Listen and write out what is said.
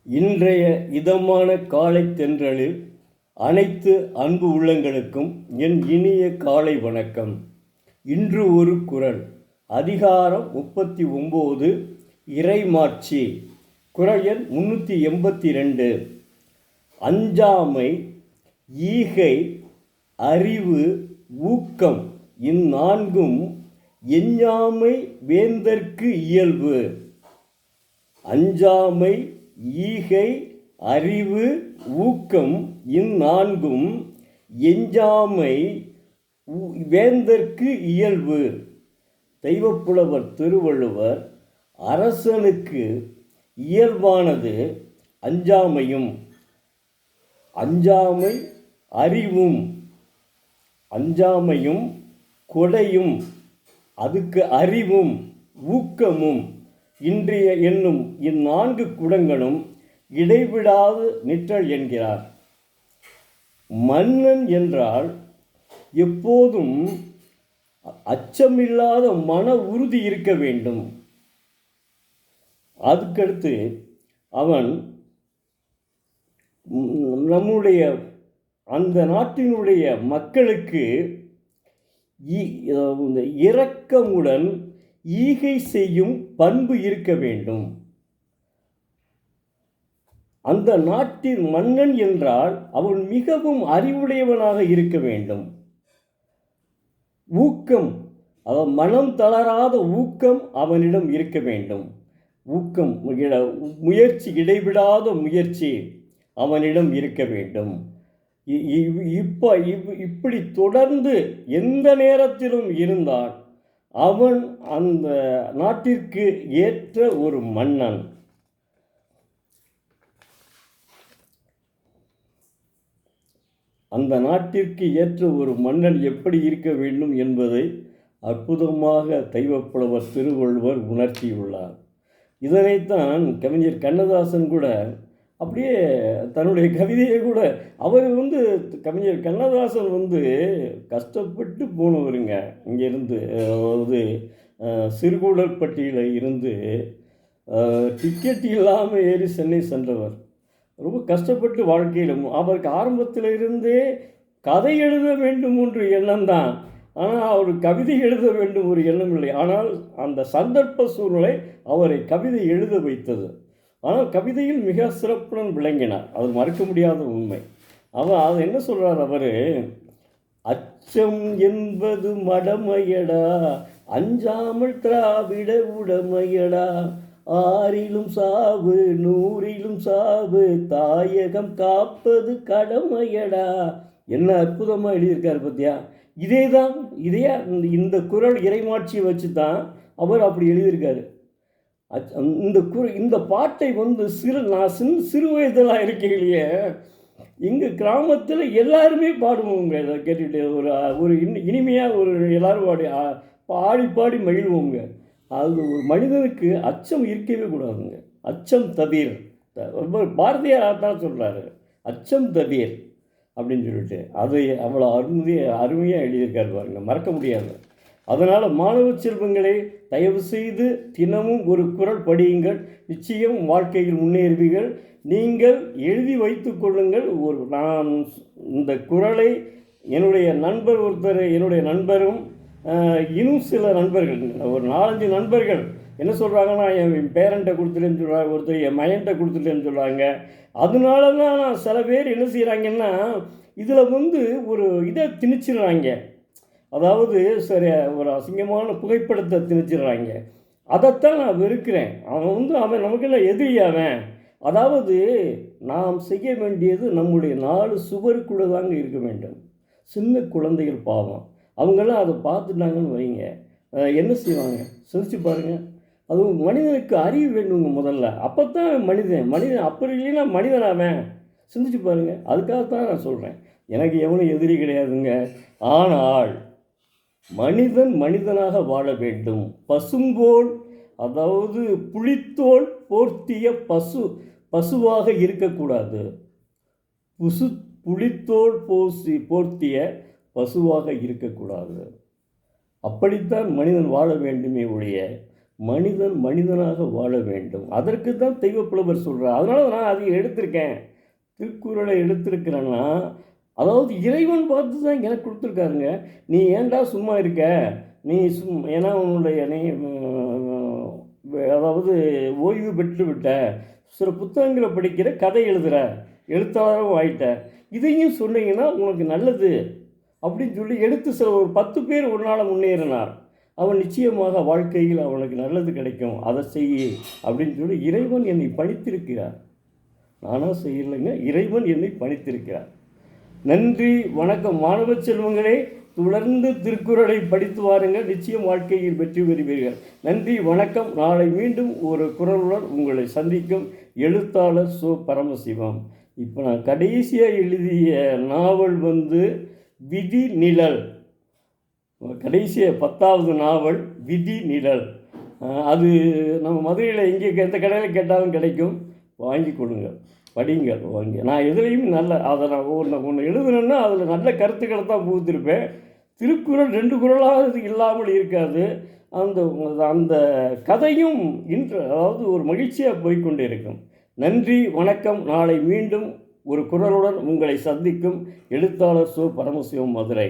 இன்றைய இதமான காலை தென்றலில் அனைத்து அன்பு உள்ளங்களுக்கும் என் இனிய காலை வணக்கம். இன்று ஒரு குறள். அதிகாரம் 39, இறைமாட்சி. குறள் எண் 382. அஞ்சாமை, ஈகை, அறிவு, ஊக்கம் இந்நான்கும் எஞ்ஞாமை வேந்தர்க்கு இயல்பு. அஞ்சாமை, ஈகை, அறிவு, ஊக்கம் இந்நான்கும் எஞ்சாமை வேந்தர்க்கு இயல்பு. தெய்வப்புலவர் திருவள்ளுவர், அரசனுக்கு இயல்பானது அஞ்சாமையும், அஞ்சாமை அறிவும், அஞ்சாமையும் கொடையும், அதுக்கு அறிவும் ஊக்கமும் இன்றைய என்னும் இந்நான்கு குணங்களும் இடைவிடாது நிற்றல் என்கிறார். மன்னன் என்றால் எப்போதும் அச்சமில்லாத மன உறுதி இருக்க வேண்டும். அதுக்கடுத்து அவன் நம்முடைய அந்த நாட்டினுடைய மக்களுக்கு இரக்கமுடன் ஈகை செய்யும் பண்பு இருக்க வேண்டும். அந்த நாட்டின் மன்னன் என்றால் அவன் மிகவும் அறிவுடையவனாக இருக்க வேண்டும். ஊக்கம், அவன் மனம் தளராத ஊக்கம் அவனிடம் இருக்க வேண்டும். ஊக்கம், முயற்சி, இடைவிடாத முயற்சி அவனிடம் இருக்க வேண்டும். இப்படி தொடர்ந்து எந்த நேரத்திலும் இருந்தால் அவன் அந்த நாட்டிற்கு ஏற்ற ஒரு மன்னன். அந்த நாட்டிற்கு ஏற்ற ஒரு மன்னன் எப்படி இருக்க வேண்டும் என்பதை அற்புதமாக தெய்வப்புலவர் திருவள்ளுவர் உணர்த்தியுள்ளார். இதனைத்தான் கவிஞர் கண்ணதாசன் கூட அப்படியே தன்னுடைய கவிதையை கூட அவர் கவிஞர் கண்ணதாசன் கஷ்டப்பட்டு போனவருங்க. இங்கேருந்து அதாவது சிறுகூடற்பட்டியில் இருந்து டிக்கெட் இல்லாமல் ஏறி சென்னை சென்றவர். ரொம்ப கஷ்டப்பட்டு வாழ்க்கையில் அவருக்கு ஆரம்பத்தில் இருந்தே கதை எழுத வேண்டும் என்ற எண்ணம் தான். ஆனால் அவர் கவிதை எழுத வேண்டும் ஒரு எண்ணம் இல்லை. ஆனால் அந்த சந்தர்ப்ப சூழ்நிலை அவரை கவிதை எழுத வைத்தது. ஆனால் கவிதையில் மிக சிறப்புடன் விளங்கினார். அது மறுக்க முடியாத உண்மை. அது என்ன சொல்கிறார் அவர்? அச்சம் என்பது மடமையடா, அஞ்சாமல் திராவிட உடமையடா, ஆறிலும் சாவு நூறிலும் சாவு, தாயகம் காப்பது கடமையடா. என்ன அற்புதமாக எழுதியிருக்கார் பார்த்தியா? இதே இந்த குறள் இறைமாட்சியை வச்சு தான் அவர் அப்படி எழுதியிருக்காரு. இந்த பாட்டை நான் சிறு வயதெல்லாம் இருக்கையிலேயே எங்கள் கிராமத்தில் எல்லாருமே பாடுவோங்க. இதை கேட்டுட்டு ஒரு இனிமையாக எல்லோரும் பாடி பாடி மகிழ்வோங்க. அது ஒரு மனிதனுக்கு அச்சம் இருக்கவே கூடாதுங்க. அச்சம் தவிர், ரொம்ப பாரதியார் தான் சொல்கிறாரு, அச்சம் தவிர் அப்படின்னு சொல்லிட்டு. அதை அவ்வளோ அருமையாக எழுதியிருக்காரு பாருங்க, மறக்க முடியாது. அதனால் மாணவ செல்வங்களே, தயவு செய்து தினமும் ஒரு குறள் படியுங்கள். நிச்சயம் வாழ்க்கையில் முன்னேறுவீர்கள். நீங்கள் எழுதி வைத்து கொள்ளுங்கள். நான் இந்த குறளை என்னுடைய நண்பரும் இன்னும் சில நண்பர்கள், ஒரு 4-5 நண்பர்கள் என்ன சொல்கிறாங்கன்னா, என் பேரண்ட்டை கொடுத்துட்டேன்னு சொல்கிறாங்க, ஒருத்தர் என் மயன்ட்ட கொடுத்துட்டேன்னு சொல்கிறாங்க. அதனால தான் நான் சில பேர் என்ன செய்கிறாங்கன்னா, இதில் ஒரு இதை திணிச்சிடுறாங்க. அதாவது சரி, ஒரு அசிங்கமான புகைப்படத்தை திணிச்சிடுறாங்க. அதைத்தான் நான் வெறுக்கிறேன். அவன் நமக்கெல்லாம் எதிரியாவன். அதாவது நாம் செய்ய வேண்டியது நம்முடைய 4 சுவருக்குள்ளே தாங்க இருக்க வேண்டும். சின்ன குழந்தைகள் பாவம், அவங்களாம் அதை பார்த்துட்டாங்கன்னு வைங்க, என்ன செய்வாங்க? சிந்திச்சு பாருங்கள். அதுவும் மனிதனுக்கு அறிவு வேண்டுங்க முதல்ல. அப்போ தான் மனிதன் அப்படி இல்லைன்னா மனிதனாவன். சிந்திச்சு பாருங்கள். அதுக்காகத்தான் நான் சொல்கிறேன், எனக்கு எவனும் எதிரி கிடையாதுங்க. ஆனால் மனிதன் மனிதனாக வாழ வேண்டும். பசும்போல், அதாவது புலித்தோல் போர்த்திய பசுவாக இருக்கக்கூடாது. புலித்தோல் போர்த்திய பசுவாக இருக்கக்கூடாது. அப்படித்தான் மனிதன் வாழ வேண்டுமே ஒழிய மனிதன் மனிதனாக வாழ வேண்டும். அதற்கு தான் தெய்வப்புலவர் சொல்கிறார். அதனால நான் அதை எடுத்திருக்கேன். திருக்குறளை எடுத்திருக்கிறேன்னா, அதாவது இறைவன் பார்த்து தான் எனக்கு கொடுத்துருக்காருங்க. நீ ஏன்டா சும்மா இருக்க? நீ ஏன்னா உன்னுடைய நீ அதாவது ஓய்வு பெற்று விட்ட, சில புத்தகங்களை படிக்கிற, கதை எழுதுகிற, எழுத்தாளரும் ஆயிட்ட, இதையும் சொன்னீங்கன்னா உனக்கு நல்லது அப்படின்னு சொல்லி எடுத்து சில ஒரு 10 பேர் உன்னால் முன்னேறினார். அவன் நிச்சயமாக வாழ்க்கையில் அவனுக்கு நல்லது கிடைக்கும், அதை செய் அப்படின்னு சொல்லி இறைவன் என்னை பணித்திருக்கிறார். நானாக செய்யலைங்க, இறைவன் என்னை பணித்திருக்கிறார். நன்றி, வணக்கம். மாணவ செல்வங்களே, தொடர்ந்து திருக்குறளை படித்து வாருங்கள், நிச்சயம் வாழ்க்கையில் வெற்றி பெறுவீர்கள். நன்றி, வணக்கம். நாளை மீண்டும் ஒரு குறளுடன் உங்களை சந்திக்கும் எழுத்தாளர் சோ. பரமசிவம். இப்போ நான் கடைசியாக எழுதிய நாவல் விதி நிழல். கடைசியாக 10வது நாவல் விதி நிழல். அது நம்ம மதுரையில் எங்கே எந்த கடையில் கேட்டாலும் கிடைக்கும், வாங்கி கொடுங்க, படிங்க, வாங்கி. நான் எதுலேயும் அதை நான் ஒன்று எழுதுனேன்னா அதில் நல்ல கருத்துக்களை தான் புகுத்திருப்பேன். திருக்குறள் 2 குறளாக இல்லாமல் இருக்காது. அந்த அந்த கதையும் அதாவது ஒரு மகிழ்ச்சியாக போய்கொண்டே இருக்கும். நன்றி, வணக்கம். நாளை மீண்டும் ஒரு குறளுடன் உங்களை சந்திக்கும் எழுத்தாளர் சோ. பரமசிவம், மதுரை.